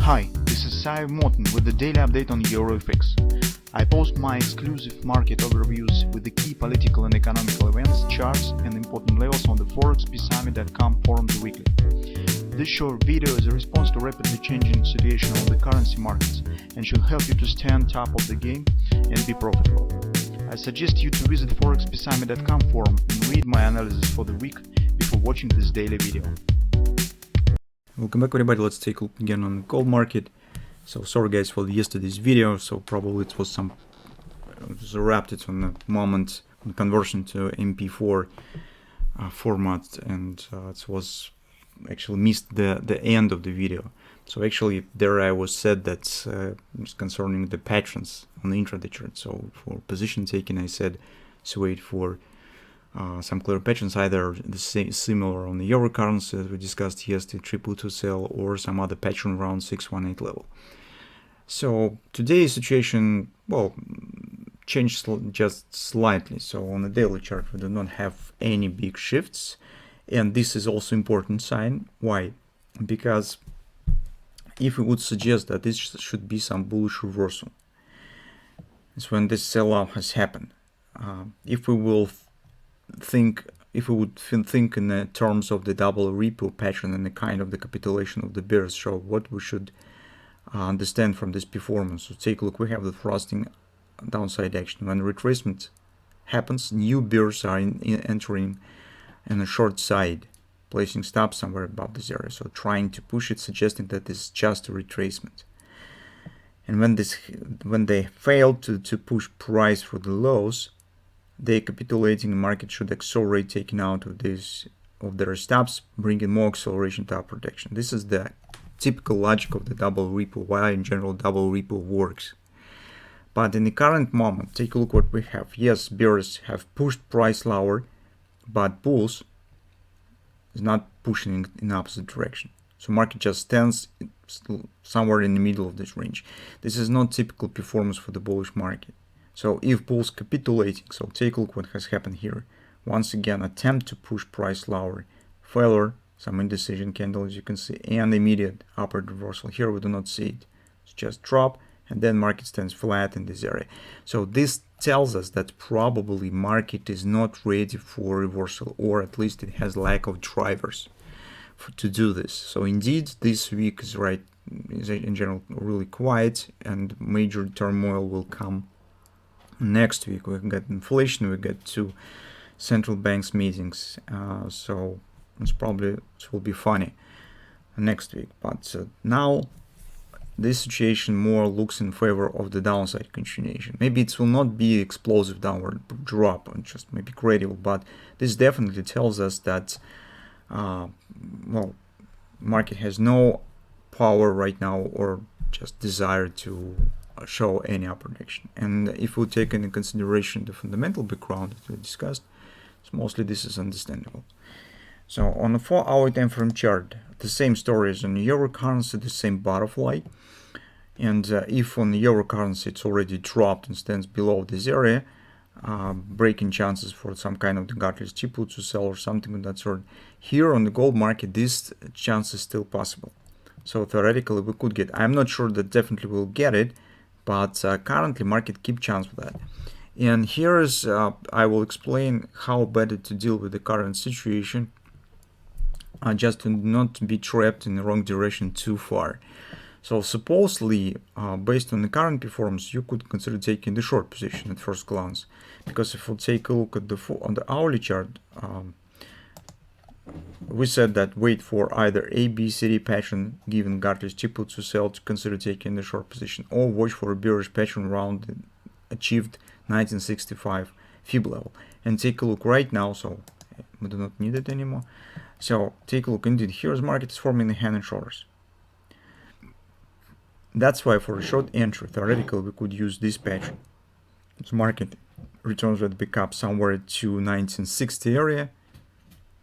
Hi, this is Sive Morten with the daily update on EuroFX. I post my exclusive market overviews with the key political and economical events, charts and important levels on the ForexPeaceArmy.com forums weekly. This short video is a response to rapidly changing situation on the currency markets and should help you to stay on top of the game and be profitable. I suggest you to visit ForexPeaceArmy.com forum and read my analysis for the week before watching this daily video. Welcome back everybody. Let's take a look again on the gold market. So sorry guys for yesterday's video, so probably it was erupted on the moment on conversion to MP4 format, and it was actually missed the end of the video. So actually there I was said that concerning the patterns on the intraday chart. So for position taking I said to wait for some clear patterns, either the same similar on the euro currency as we discussed yesterday, 222 sell, or some other pattern around 618 level. So today's situation, well, changed just slightly. So on the daily chart we do not have any big shifts, and this is also important sign. Why? Because if we would suggest that this should be some bullish reversal, it's when this sell-off has happened. If we would think in the terms of the double repo pattern and the kind of the capitulation of the bears, show what we should understand from this performance. So take a look, we have the thrusting downside action. When retracement happens, new bears are entering in a short side, placing stops somewhere above this area, so trying to push it, suggesting that this is just a retracement. And when they fail to push price for the lows, they capitulating, the market should accelerate, taking out of their stops, bringing more acceleration to our protection. This is the typical logic of the double repo, why in general double repo works. But in the current moment, take a look what we have. Yes, bears have pushed price lower, but bulls is not pushing in opposite direction. So market just stands somewhere in the middle of this range. This is not typical performance for the bullish market. So if bulls capitulating, so take a look what has happened here. Once again, attempt to push price lower, failure, some indecision candle as you can see, and immediate upward reversal. Here we do not see it. It's just drop, and then market stands flat in this area. So this tells us that probably market is not ready for reversal, or at least it has lack of drivers to do this. So indeed, this week is in general really quiet, and major turmoil will come next week. We got inflation, we got 2 central banks meetings, so it will be funny next week. But now this situation more looks in favor of the downside continuation. Maybe it will not be explosive downward drop and just maybe gradual, but this definitely tells us that well, market has no power right now or just desire to show any upward action. And if we take into consideration the fundamental background that we discussed, so mostly this is understandable. So on a 4-hour time frame chart, the same story as on the euro currency, the same butterfly. And if on the euro currency it's already dropped and stands below this area, breaking chances for some kind of the Gartner's triple to sell or something of that sort. Here on the gold market, this chance is still possible. So theoretically we could get, I'm not sure that definitely we'll get it, but currently market keep chance for that. And here is I will explain how better to deal with the current situation, just to not be trapped in the wrong direction too far. So supposedly, based on the current performance, you could consider taking the short position at first glance, because if we take a look at on the hourly chart, we said that wait for either A, B, C, D pattern given Gartner's triple to sell to consider taking the short position, or watch for a bearish pattern around the achieved 1965 fib level. And take a look right now, so we do not need it anymore. So take a look, indeed here's market is forming the hand and shoulders. That's why for a short entry, theoretically we could use this pattern. So market returns will pick up somewhere to 1960 area,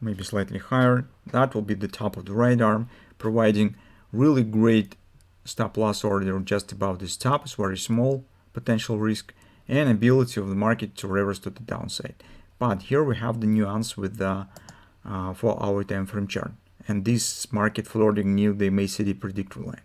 maybe slightly higher. That will be the top of the right arm, providing really great stop loss order just above this top. It's very small potential risk and ability of the market to reverse to the downside. But here we have the nuance with the 4-hour time frame chart, and this market flirting near the MACD predictor line.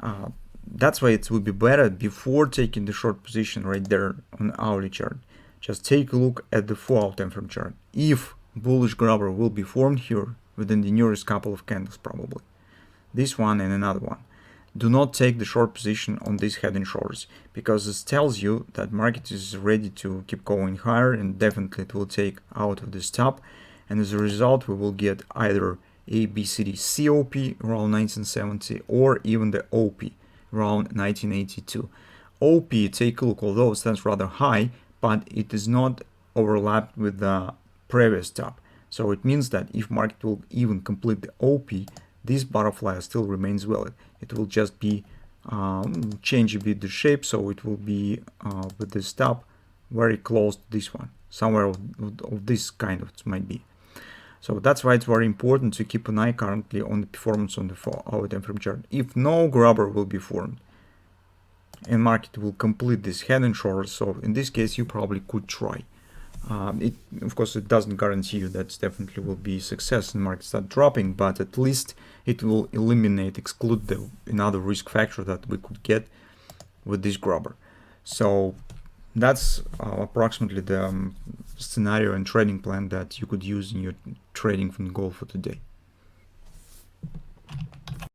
That's why it would be better before taking the short position right there on the hourly chart. Just take a look at the 4-hour time frame chart. If bullish grabber will be formed here within the nearest couple of candles, probably this one and another one, do not take the short position on these head and shoulders, because this tells you that market is ready to keep going higher, and definitely it will take out of this top, and as a result we will get either a BCD COP around 1970 or even the OP around 1982. OP, take a look, although it stands rather high, but it is not overlapped with the previous top. So it means that if market will even complete the OP, this butterfly still remains valid. It will just be change a bit the shape, so it will be with this top very close to this one, somewhere of this kind of it might be. So that's why it's very important to keep an eye currently on the performance on the 4-hour time frame chart. If no grabber will be formed and market will complete this head and shoulders, so in this case you probably could try. Of course, it doesn't guarantee you that definitely will be success and market start dropping, but at least it will exclude another risk factor that we could get with this grabber. So that's approximately the scenario and trading plan that you could use in your trading from gold for today.